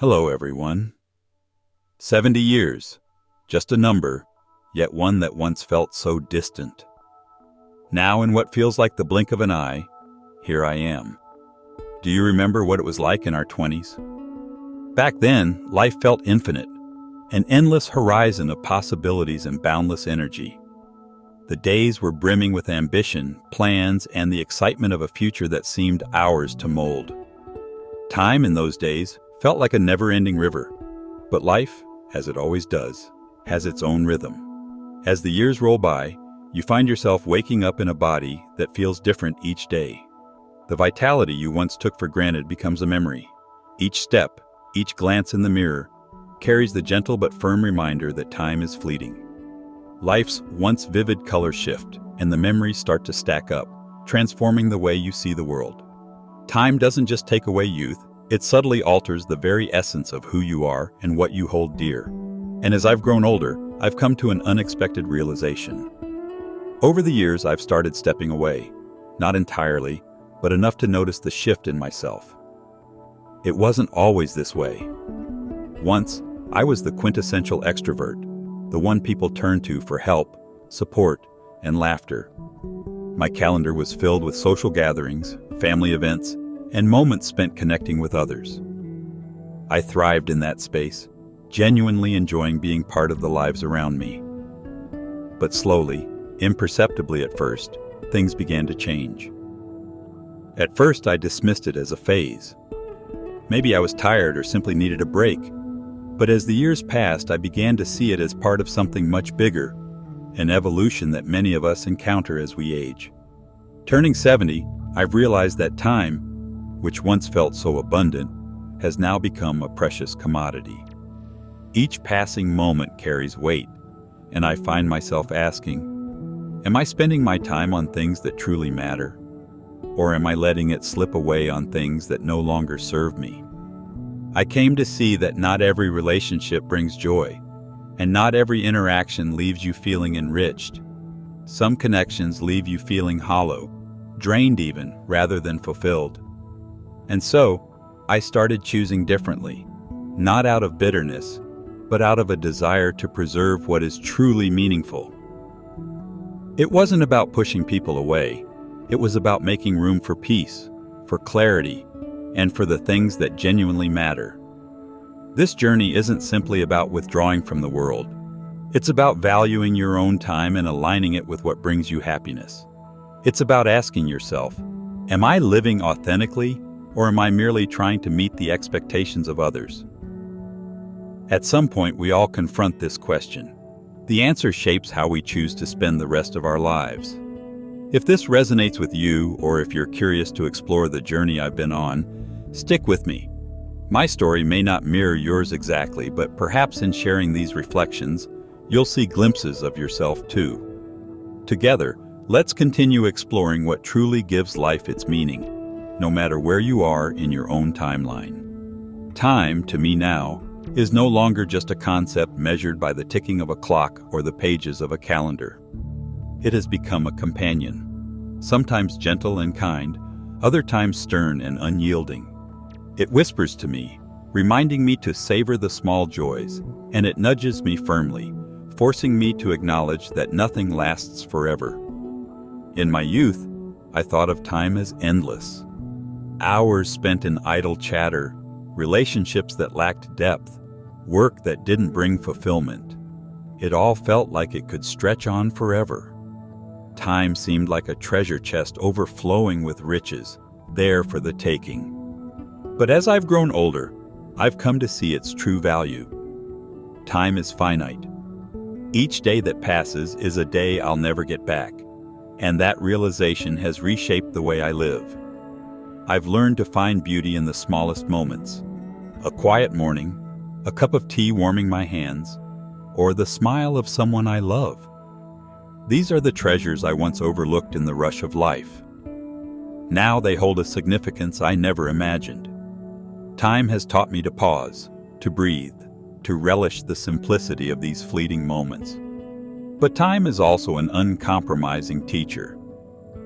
Hello, everyone. 70 years, just a number, yet one that once felt so distant. Now, in what feels like the blink of an eye, here I am. Do you remember what it was like in our 20s? Back then, life felt infinite, an endless horizon of possibilities and boundless energy. The days were brimming with ambition, plans, and the excitement of a future that seemed ours to mold. Time in those days felt like a never-ending river, but life, as it always does, has its own rhythm. As the years roll by, you find yourself waking up in a body that feels different each day. The vitality you once took for granted becomes a memory. Each step, each glance in the mirror, carries the gentle but firm reminder that time is fleeting. Life's once vivid colors shift, and the memories start to stack up, transforming the way you see the world. Time doesn't just take away youth, it subtly alters the very essence of who you are and what you hold dear. And as I've grown older, I've come to an unexpected realization. Over the years, I've started stepping away, not entirely, but enough to notice the shift in myself. It wasn't always this way. Once, I was the quintessential extrovert, the one people turned to for help, support, and laughter. My calendar was filled with social gatherings, family events, and moments spent connecting with others. I thrived in that space, genuinely enjoying being part of the lives around me. But slowly, imperceptibly at first, things began to change. At first, I dismissed it as a phase. Maybe I was tired or simply needed a break. But as the years passed, I began to see it as part of something much bigger, an evolution that many of us encounter as we age. Turning 70, I've realized that time, which once felt so abundant, has now become a precious commodity. Each passing moment carries weight, and I find myself asking, am I spending my time on things that truly matter? Or am I letting it slip away on things that no longer serve me? I came to see that not every relationship brings joy, and not every interaction leaves you feeling enriched. Some connections leave you feeling hollow, drained even, rather than fulfilled. And so, I started choosing differently, not out of bitterness, but out of a desire to preserve what is truly meaningful. It wasn't about pushing people away. It was about making room for peace, for clarity, and for the things that genuinely matter. This journey isn't simply about withdrawing from the world. It's about valuing your own time and aligning it with what brings you happiness. It's about asking yourself, am I living authentically, or am I merely trying to meet the expectations of others? At some point, we all confront this question. The answer shapes how we choose to spend the rest of our lives. If this resonates with you, or if you're curious to explore the journey I've been on, stick with me. My story may not mirror yours exactly, but perhaps in sharing these reflections, you'll see glimpses of yourself too. Together, let's continue exploring what truly gives life its meaning, no matter where you are in your own timeline. Time, to me now, is no longer just a concept measured by the ticking of a clock or the pages of a calendar. It has become a companion, sometimes gentle and kind, other times stern and unyielding. It whispers to me, reminding me to savor the small joys, and it nudges me firmly, forcing me to acknowledge that nothing lasts forever. In my youth, I thought of time as endless. Hours spent in idle chatter, relationships that lacked depth, work that didn't bring fulfillment. It all felt like it could stretch on forever. Time seemed like a treasure chest overflowing with riches, there for the taking. But as I've grown older, I've come to see its true value. Time is finite. Each day that passes is a day I'll never get back, and that realization has reshaped the way I live. I've learned to find beauty in the smallest moments. A quiet morning, a cup of tea warming my hands, or the smile of someone I love. These are the treasures I once overlooked in the rush of life. Now they hold a significance I never imagined. Time has taught me to pause, to breathe, to relish the simplicity of these fleeting moments. But time is also an uncompromising teacher.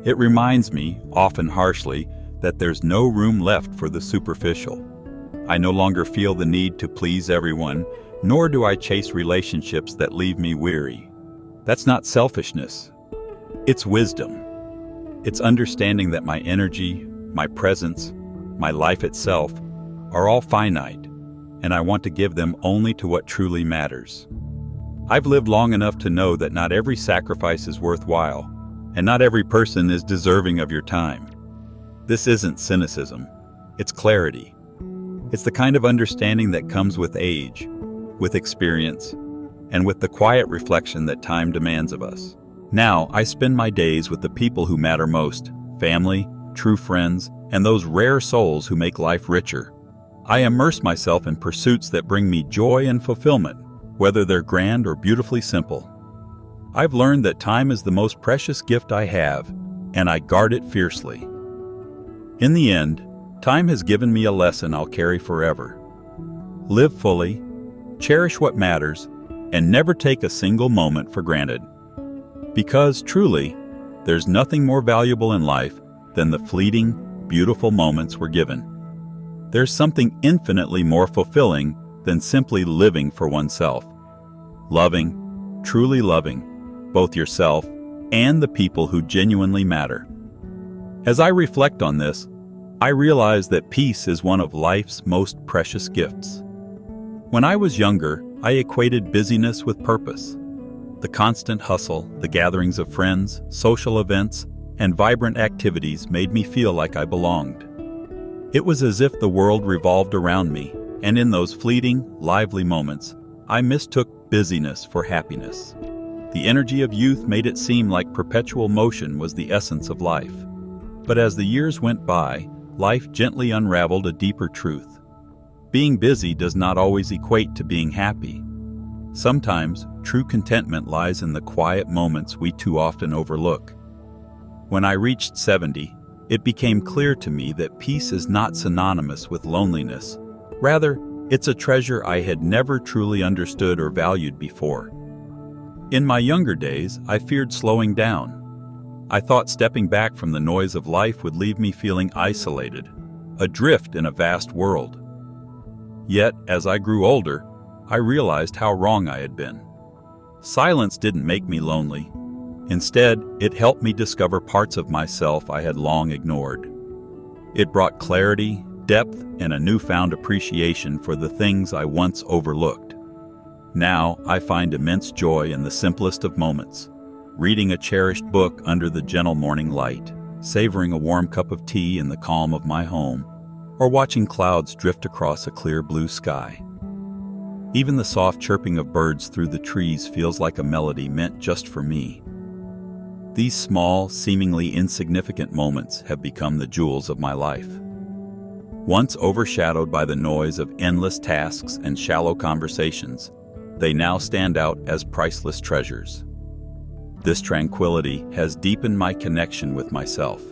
It reminds me, often harshly, that there's no room left for the superficial. I no longer feel the need to please everyone, nor do I chase relationships that leave me weary. That's not selfishness. It's wisdom. It's understanding that my energy, my presence, my life itself are all finite, and I want to give them only to what truly matters. I've lived long enough to know that not every sacrifice is worthwhile, and not every person is deserving of your time. This isn't cynicism. It's clarity. It's the kind of understanding that comes with age, with experience, and with the quiet reflection that time demands of us. Now, I spend my days with the people who matter most: family, true friends, and those rare souls who make life richer. I immerse myself in pursuits that bring me joy and fulfillment, whether they're grand or beautifully simple. I've learned that time is the most precious gift I have, and I guard it fiercely. In the end, time has given me a lesson I'll carry forever. Live fully, cherish what matters, and never take a single moment for granted. Because, truly, there's nothing more valuable in life than the fleeting, beautiful moments we're given. There's something infinitely more fulfilling than simply living for oneself. Loving, truly loving, both yourself and the people who genuinely matter. As I reflect on this, I realize that peace is one of life's most precious gifts. When I was younger, I equated busyness with purpose. The constant hustle, the gatherings of friends, social events, and vibrant activities made me feel like I belonged. It was as if the world revolved around me, and in those fleeting, lively moments, I mistook busyness for happiness. The energy of youth made it seem like perpetual motion was the essence of life. But as the years went by, life gently unraveled a deeper truth. Being busy does not always equate to being happy. Sometimes, true contentment lies in the quiet moments we too often overlook. When I reached 70, it became clear to me that peace is not synonymous with loneliness. Rather, it's a treasure I had never truly understood or valued before. In my younger days, I feared slowing down. I thought stepping back from the noise of life would leave me feeling isolated, adrift in a vast world. Yet, as I grew older, I realized how wrong I had been. Silence didn't make me lonely. Instead, it helped me discover parts of myself I had long ignored. It brought clarity, depth, and a newfound appreciation for the things I once overlooked. Now, I find immense joy in the simplest of moments: reading a cherished book under the gentle morning light, savoring a warm cup of tea in the calm of my home, or watching clouds drift across a clear blue sky. Even the soft chirping of birds through the trees feels like a melody meant just for me. These small, seemingly insignificant moments have become the jewels of my life. Once overshadowed by the noise of endless tasks and shallow conversations, they now stand out as priceless treasures. This tranquility has deepened my connection with myself.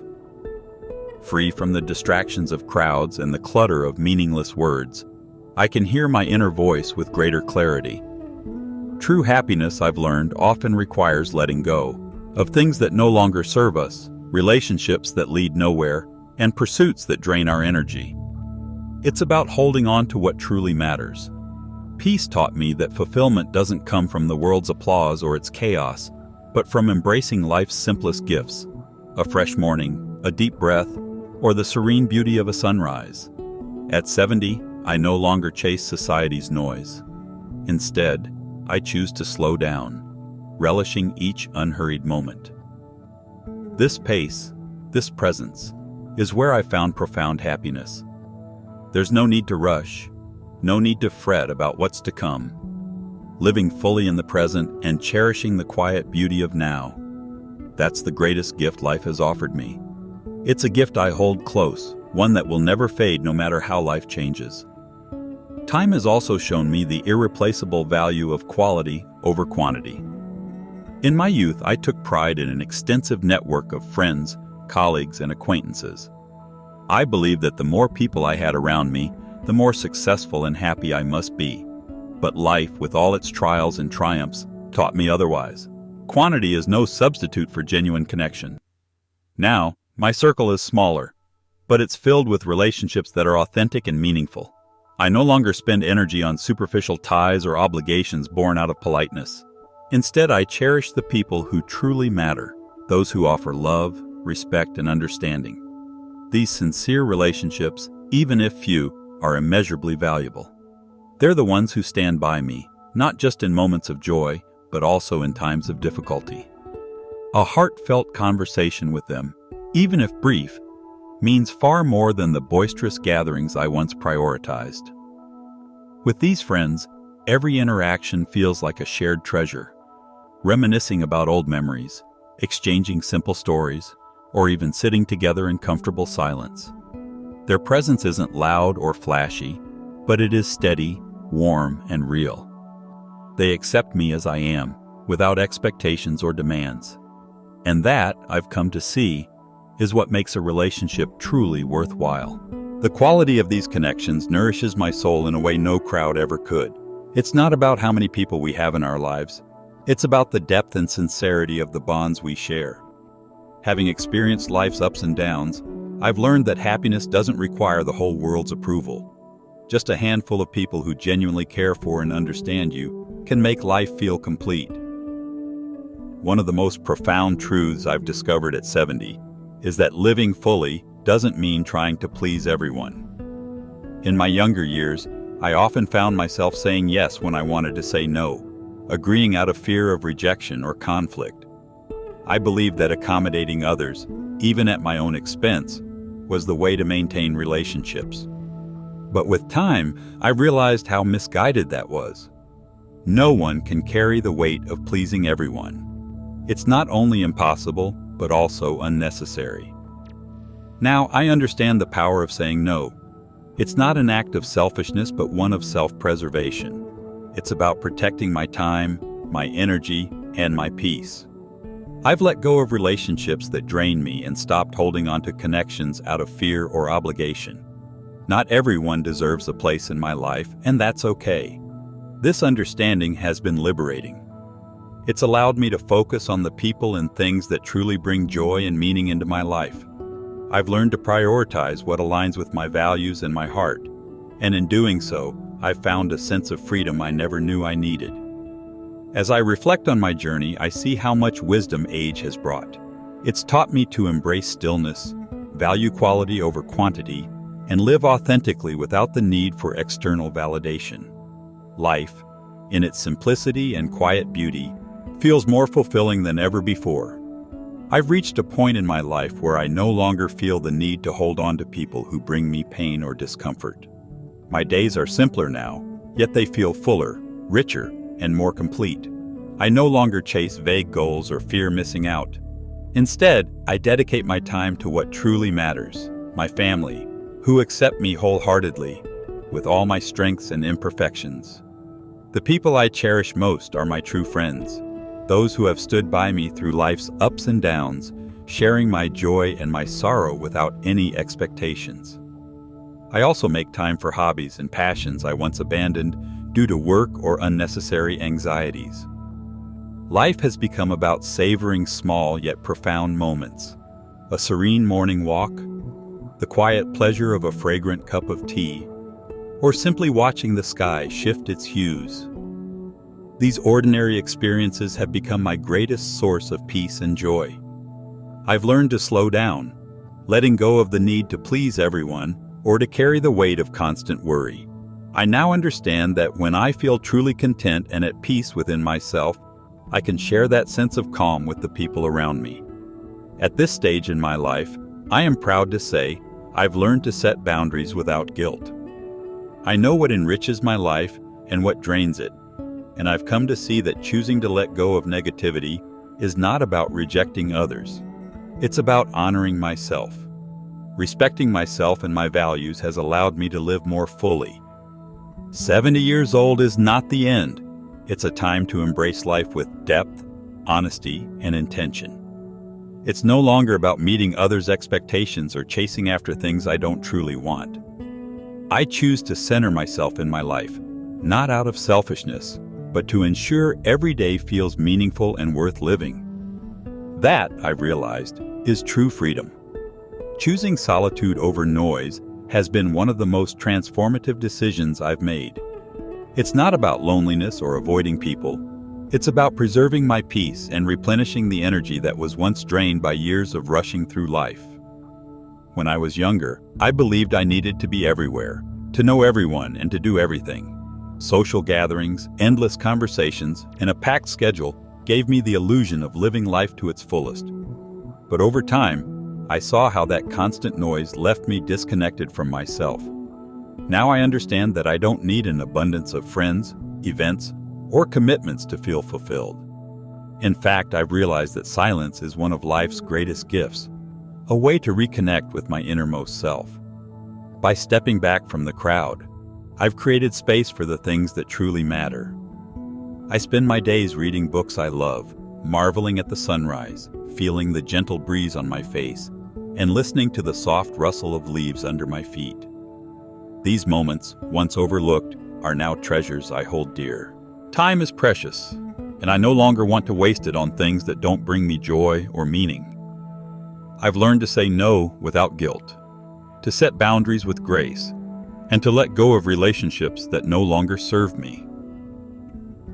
Free from the distractions of crowds and the clutter of meaningless words, I can hear my inner voice with greater clarity. True happiness, I've learned, often requires letting go of things that no longer serve us, relationships that lead nowhere, and pursuits that drain our energy. It's about holding on to what truly matters. Peace taught me that fulfillment doesn't come from the world's applause or its chaos, but from embracing life's simplest gifts: a fresh morning, a deep breath, or the serene beauty of a sunrise. At 70, I no longer chase society's noise. Instead, I choose to slow down, relishing each unhurried moment. This pace, this presence, is where I found profound happiness. There's no need to rush, no need to fret about what's to come. Living fully in the present and cherishing the quiet beauty of now. That's the greatest gift life has offered me. It's a gift I hold close, one that will never fade no matter how life changes. Time has also shown me the irreplaceable value of quality over quantity. In my youth, I took pride in an extensive network of friends, colleagues, and acquaintances. I believed that the more people I had around me, the more successful and happy I must be. But life, with all its trials and triumphs, taught me otherwise. Quantity is no substitute for genuine connection. Now, my circle is smaller, but it's filled with relationships that are authentic and meaningful. I no longer spend energy on superficial ties or obligations born out of politeness. Instead, I cherish the people who truly matter, those who offer love, respect, and understanding. These sincere relationships, even if few, are immeasurably valuable. They're the ones who stand by me, not just in moments of joy, but also in times of difficulty. A heartfelt conversation with them, even if brief, means far more than the boisterous gatherings I once prioritized. With these friends, every interaction feels like a shared treasure, reminiscing about old memories, exchanging simple stories, or even sitting together in comfortable silence. Their presence isn't loud or flashy, but it is steady, warm, and real. They accept me as I am, without expectations or demands. And that, I've come to see, is what makes a relationship truly worthwhile. The quality of these connections nourishes my soul in a way no crowd ever could. It's not about how many people we have in our lives. It's about the depth and sincerity of the bonds we share. Having experienced life's ups and downs, I've learned that happiness doesn't require the whole world's approval. Just a handful of people who genuinely care for and understand you can make life feel complete. One of the most profound truths I've discovered at 70 is that living fully doesn't mean trying to please everyone. In my younger years, I often found myself saying yes when I wanted to say no, agreeing out of fear of rejection or conflict. I believed that accommodating others, even at my own expense, was the way to maintain relationships. But with time, I realized how misguided that was. No one can carry the weight of pleasing everyone. It's not only impossible, but also unnecessary. Now, I understand the power of saying no. It's not an act of selfishness, but one of self-preservation. It's about protecting my time, my energy, and my peace. I've let go of relationships that drain me and stopped holding on to connections out of fear or obligation. Not everyone deserves a place in my life, and that's okay. This understanding has been liberating. It's allowed me to focus on the people and things that truly bring joy and meaning into my life. I've learned to prioritize what aligns with my values and my heart, and in doing so, I've found a sense of freedom I never knew I needed. As I reflect on my journey, I see how much wisdom age has brought. It's taught me to embrace stillness, value quality over quantity, and live authentically without the need for external validation. Life, in its simplicity and quiet beauty, feels more fulfilling than ever before. I've reached a point in my life where I no longer feel the need to hold on to people who bring me pain or discomfort. My days are simpler now, yet they feel fuller, richer, and more complete. I no longer chase vague goals or fear missing out. Instead, I dedicate my time to what truly matters, my family, who accept me wholeheartedly, with all my strengths and imperfections. The people I cherish most are my true friends, those who have stood by me through life's ups and downs, sharing my joy and my sorrow without any expectations. I also make time for hobbies and passions I once abandoned due to work or unnecessary anxieties. Life has become about savoring small yet profound moments. A serene morning walk, the quiet pleasure of a fragrant cup of tea, or simply watching the sky shift its hues. These ordinary experiences have become my greatest source of peace and joy. I've learned to slow down, letting go of the need to please everyone or to carry the weight of constant worry. I now understand that when I feel truly content and at peace within myself, I can share that sense of calm with the people around me. At this stage in my life, I am proud to say I've learned to set boundaries without guilt. I know what enriches my life and what drains it, and I've come to see that choosing to let go of negativity is not about rejecting others. It's about honoring myself. Respecting myself and my values has allowed me to live more fully. 70 years old is not the end. It's a time to embrace life with depth, honesty, and intention. It's no longer about meeting others' expectations or chasing after things I don't truly want. I choose to center myself in my life, not out of selfishness, but to ensure every day feels meaningful and worth living. That, I've realized, is true freedom. Choosing solitude over noise has been one of the most transformative decisions I've made. It's not about loneliness or avoiding people. It's about preserving my peace and replenishing the energy that was once drained by years of rushing through life. When I was younger, I believed I needed to be everywhere, to know everyone and to do everything. Social gatherings, endless conversations, and a packed schedule gave me the illusion of living life to its fullest. But over time, I saw how that constant noise left me disconnected from myself. Now I understand that I don't need an abundance of friends, events, or commitments to feel fulfilled. In fact, I've realized that silence is one of life's greatest gifts, a way to reconnect with my innermost self. By stepping back from the crowd, I've created space for the things that truly matter. I spend my days reading books I love, marveling at the sunrise, feeling the gentle breeze on my face, and listening to the soft rustle of leaves under my feet. These moments, once overlooked, are now treasures I hold dear. Time is precious, and I no longer want to waste it on things that don't bring me joy or meaning. I've learned to say no without guilt, to set boundaries with grace, and to let go of relationships that no longer serve me.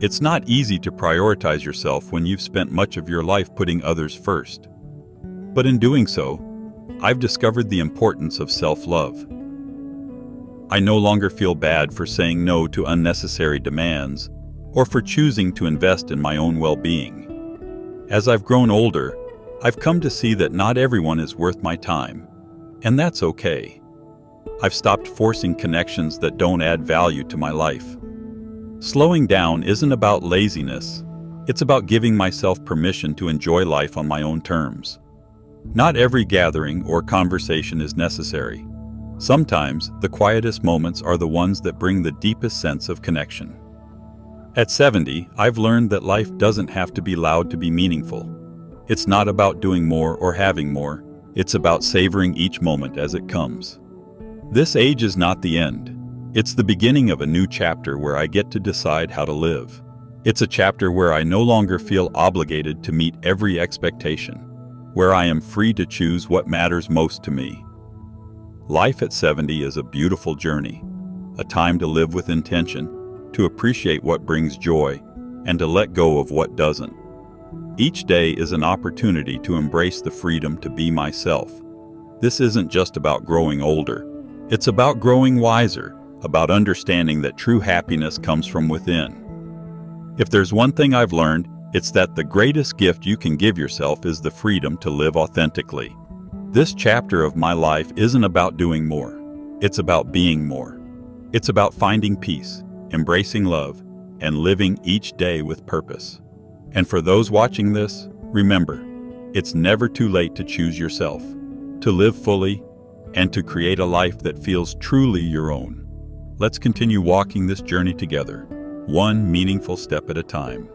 It's not easy to prioritize yourself when you've spent much of your life putting others first. But in doing so, I've discovered the importance of self-love. I no longer feel bad for saying no to unnecessary demands or for choosing to invest in my own well-being. As I've grown older, I've come to see that not everyone is worth my time, and that's okay. I've stopped forcing connections that don't add value to my life. Slowing down isn't about laziness. It's about giving myself permission to enjoy life on my own terms. Not every gathering or conversation is necessary. Sometimes, the quietest moments are the ones that bring the deepest sense of connection. At 70, I've learned that life doesn't have to be loud to be meaningful. It's not about doing more or having more. It's about savoring each moment as it comes. This age is not the end. It's the beginning of a new chapter where I get to decide how to live. It's a chapter where I no longer feel obligated to meet every expectation, where I am free to choose what matters most to me. Life at 70 is a beautiful journey, a time to live with intention, to appreciate what brings joy, and to let go of what doesn't. Each day is an opportunity to embrace the freedom to be myself. This isn't just about growing older. It's about growing wiser, about understanding that true happiness comes from within. If there's one thing I've learned, it's that the greatest gift you can give yourself is the freedom to live authentically. This chapter of my life isn't about doing more. It's about being more. It's about finding peace, embracing love, and living each day with purpose. And for those watching this, remember, it's never too late to choose yourself, to live fully, and to create a life that feels truly your own. Let's continue walking this journey together, one meaningful step at a time.